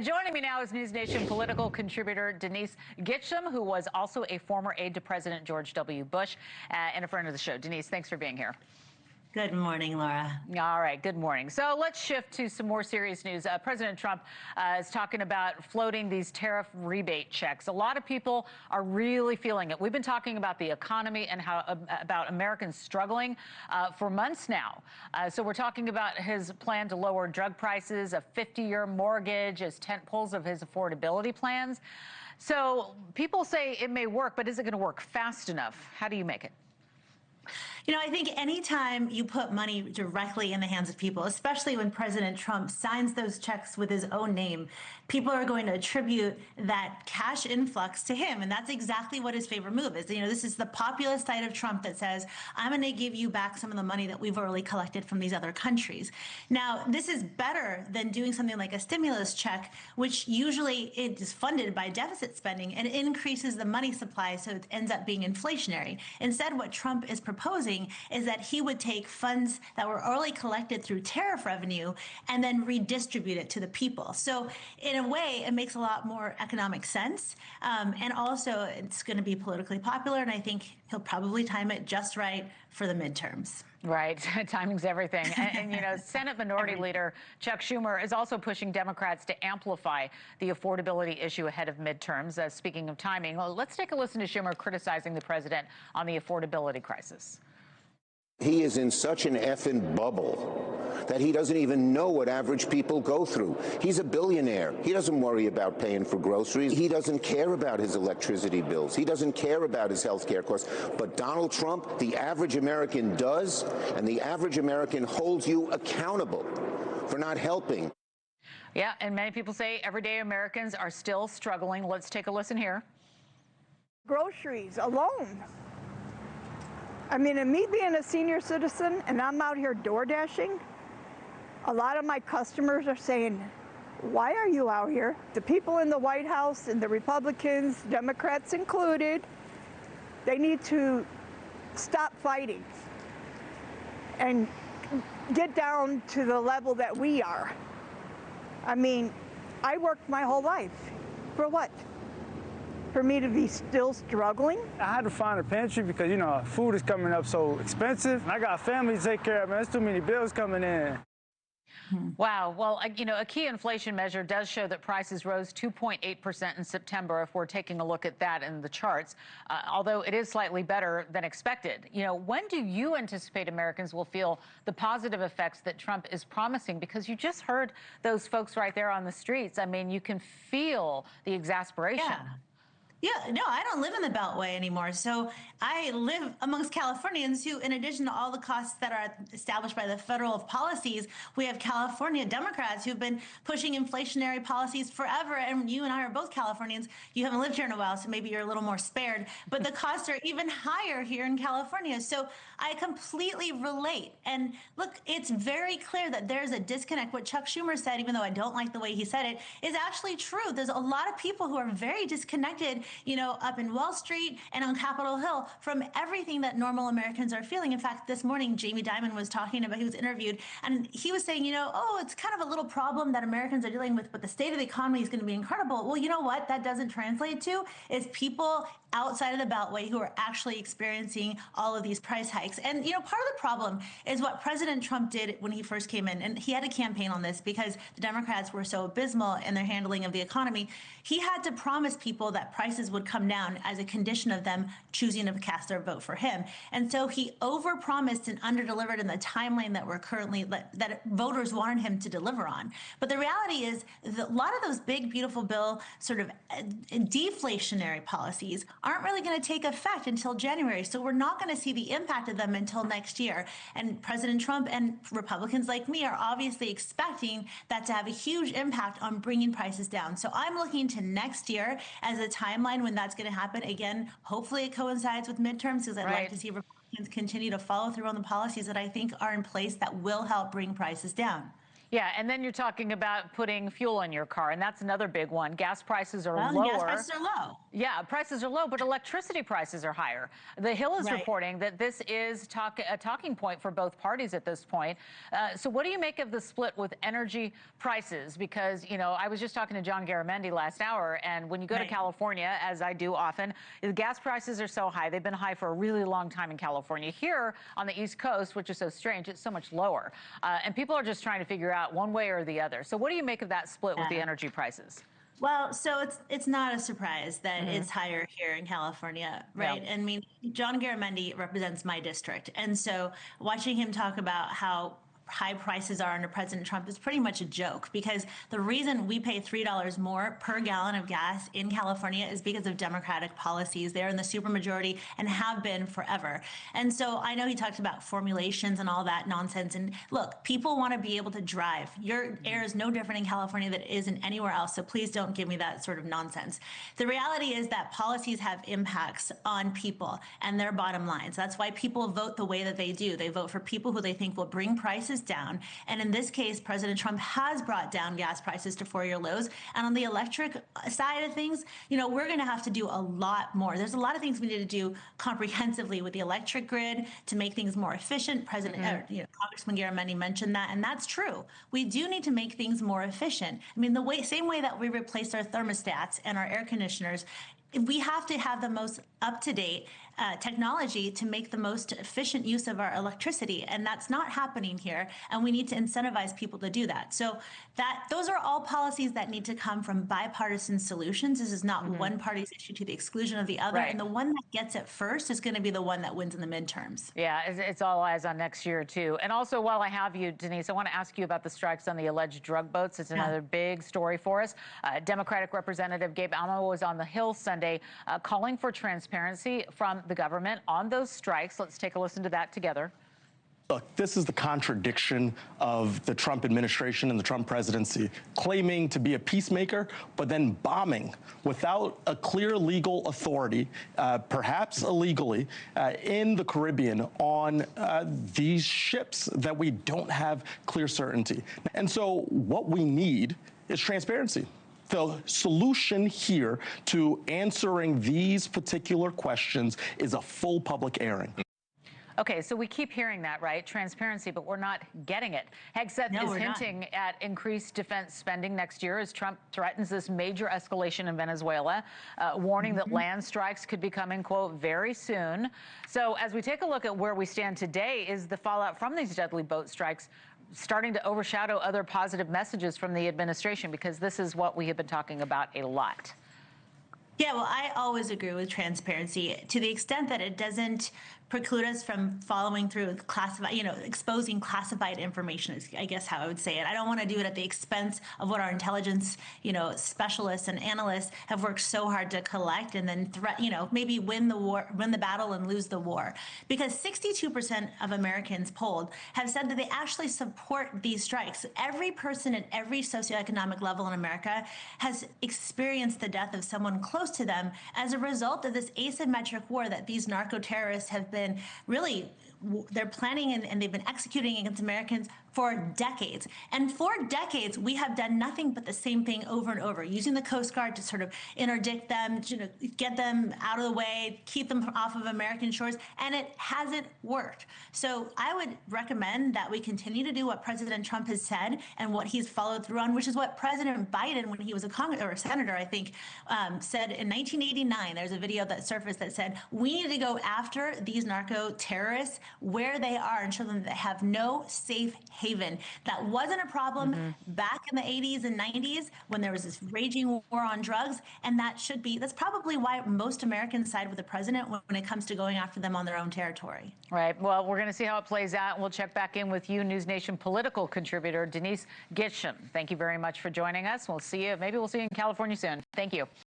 Joining me now is NewsNation political contributor Denise Gitsham, who was also a former aide to President George W. Bush and a friend of the show. Denise, thanks for being here. Good morning, Laura. All right, good morning. So let's shift to some more serious news. President Trump is talking about floating these tariff rebate checks. A lot of people are really feeling it. We've been talking about the economy and how about Americans struggling for months now. So we're talking about his plan to lower drug prices, a 50-year mortgage as tent poles of his affordability plans. So people say it may work, but is it going to work fast enough? How do you make it? You know, I think anytime you put money directly in the hands of people, especially when President Trump signs those checks with his own name, people are going to attribute that cash influx to him. And that's exactly what his favorite move is. You know, this is the populist side of Trump that says, I'm going to give you back some of the money that we've already collected from these other countries. Now, this is better than doing something like a stimulus check, which usually it is funded by deficit spending and increases the money supply, so it ends up being inflationary. Instead, what Trump is proposing is that he would take funds that were already collected through tariff revenue and then redistribute it to the people. So in a way, it makes a lot more economic sense. And also it's going to be politically popular. And I think he'll probably time it just right for the midterms. Right. Timing's everything. And, you know, Senate Minority Leader Chuck Schumer is also pushing Democrats to amplify the affordability issue ahead of midterms. Speaking of timing, let's take a listen to Schumer criticizing the president on the affordability crisis. He is in such an effing bubble that he doesn't even know what average people go through. He's a billionaire. He doesn't worry about paying for groceries. He doesn't care about his electricity bills. He doesn't care about his health care costs. But Donald Trump, the average American, does, and the average American holds you accountable for not helping. Yeah, and many people say everyday Americans are still struggling. Let's take a listen here. Groceries alone. I mean, and me being a senior citizen and I'm out here door dashing, a lot of my customers are saying, why are you out here? The people in the White House and the Republicans, Democrats included, they need to stop fighting and get down to the level that we are. I mean, I worked my whole life. For what? For me to be still struggling? I had to find a pantry because, you know, food is coming up so expensive. I got a family to take care of, man. There's too many bills coming in. Wow. Well, you know, a key inflation measure does show that prices rose 2.8% in September, if we're taking a look at that in the charts, although it is slightly better than expected. You know, when do you anticipate Americans will feel the positive effects that Trump is promising? Because you just heard those folks right there on the streets. I mean, you can feel the exasperation. Yeah, no, I don't live in the Beltway anymore. So I live amongst Californians who, in addition to all the costs that are established by the federal policies, we have California Democrats who've been pushing inflationary policies forever. And you and I are both Californians. You haven't lived here in a while, so maybe you're a little more spared. But the costs are even higher here in California. So I completely relate. And look, it's very clear that there's a disconnect. What Chuck Schumer said, even though I don't like the way he said it, is actually true. There's a lot of people who are very disconnected, you know, up in Wall Street and on Capitol Hill from everything that normal Americans are feeling. In fact, this morning, Jamie Dimon was talking about, he was interviewed, and he was saying, you know, oh, it's kind of a little problem that Americans are dealing with, but the state of the economy is going to be incredible. Well, you know what that doesn't translate to is people outside of the Beltway who are actually experiencing all of these price hikes. And, you know, part of the problem is what President Trump did when he first came in, and he had a campaign on this because the Democrats were so abysmal in their handling of the economy. He had to promise people that prices would come down as a condition of them choosing to cast their vote for him. And so he overpromised and underdelivered in the timeline that we're currently, that voters wanted him to deliver on. But the reality is that a lot of those big, beautiful bill sort of deflationary policies aren't really going to take effect until January. So we're not going to see the impact of them until next year. And President Trump and Republicans like me are obviously expecting that to have a huge impact on bringing prices down. So I'm looking to next year as a timeline when that's going to happen. Again, hopefully it coincides with midterms, because I'd like to see Republicans continue to follow through on the policies that I think are in place that will help bring prices down. Yeah, and then you're talking about putting fuel in your car, and that's another big one. Gas prices are Well, lower. gas prices are low. Yeah, prices are low, but electricity prices are higher. The Hill is Right. reporting that this is a talking point for both parties at this point. So what do you make of the split with energy prices? Because, you know, I was just talking to John Garamendi last hour, and when you go to California, as I do often, the gas prices are so high. They've been high for a really long time in California. Here on the East Coast, which is so strange, it's so much lower. And people are just trying to figure out one way or the other. So what do you make of that split with the energy prices? Well, so it's not a surprise that it's higher here in California, right? Yeah. I mean, John Garamendi represents my district, and so watching him talk about how high prices are under President Trump is pretty much a joke, because the reason we pay $3 more per gallon of gas in California is because of Democratic policies. They're in the supermajority and have been forever. And so I know he talks about formulations and all that nonsense. And look, people want to be able to drive. Your air is no different in California than it is in anywhere else. So please don't give me that sort of nonsense. The reality is that policies have impacts on people and their bottom lines. That's why people vote the way that they do. They vote for people who they think will bring prices down. And in this case, President Trump has brought down gas prices to 4-year lows. And on the electric side of things, you know, we're going to have to do a lot more. There's a lot of things we need to do comprehensively with the electric grid to make things more efficient. Congressman Garamendi mentioned that, and that's true. We do need to make things more efficient. I mean, same way that we replaced our thermostats and our air conditioners, we have to have the most up-to-date technology to make the most efficient use of our electricity, and that's not happening here, and we need to incentivize people to do that. So those are all policies that need to come from bipartisan solutions. This is not one party's issue to the exclusion of the other, and the one that gets it first is going to be the one that wins in the midterms. Yeah, it's all eyes on next year, too. And also, while I have you, Denise, I want to ask you about the strikes on the alleged drug boats. It's another big story for us. Democratic Representative Gabe Alma was on the Hill Sunday calling for transparency from the government on those strikes. Let's take a listen to that together. Look, this is the contradiction of the Trump administration and the Trump presidency, claiming to be a peacemaker, but then bombing without a clear legal authority, perhaps illegally, in the Caribbean on these ships that we don't have clear certainty. And so what we need is transparency. The solution here to answering these particular questions is a full public airing. Okay, so we keep hearing that, right? Transparency, but we're not getting it. Hegseth is hinting at increased defense spending next year as Trump threatens this major escalation in Venezuela, warning that land strikes could be coming, quote, very soon. So as we take a look at where we stand today, is the fallout from these deadly boat strikes starting to overshadow other positive messages from the administration? Because this is what we have been talking about a lot. Yeah, well, I always agree with transparency to the extent that it doesn't preclude us from following through with classified, exposing classified information is, I guess, how I would say it. I don't want to do it at the expense of what our intelligence, specialists and analysts have worked so hard to collect and then maybe win the battle and lose the war. Because 62% of Americans polled have said that they actually support these strikes. Every person at every socioeconomic level in America has experienced the death of someone close to them as a result of this asymmetric war that these narco-terrorists have been they're planning and they've been executing against Americans for decades. And for decades, we have done nothing but the same thing over and over, using the Coast Guard to sort of interdict them, get them out of the way, keep them off of American shores, and it hasn't worked. So I would recommend that we continue to do what President Trump has said and what he's followed through on, which is what President Biden, when he was a senator, I think, said in 1989. There's a video that surfaced that said, we need to go after these narco terrorists where they are and show them that they have no safe haven. That wasn't a problem back in the 80s and 90s when there was this raging war on drugs, and that's probably why most Americans side with the president when it comes to going after them on their own territory. Right. Well, we're going to see how it plays out, and we'll check back in with you, NewsNation political contributor Denise Gitsham. Thank you very much for joining us. We'll see you. Maybe we'll see you in California soon. Thank you.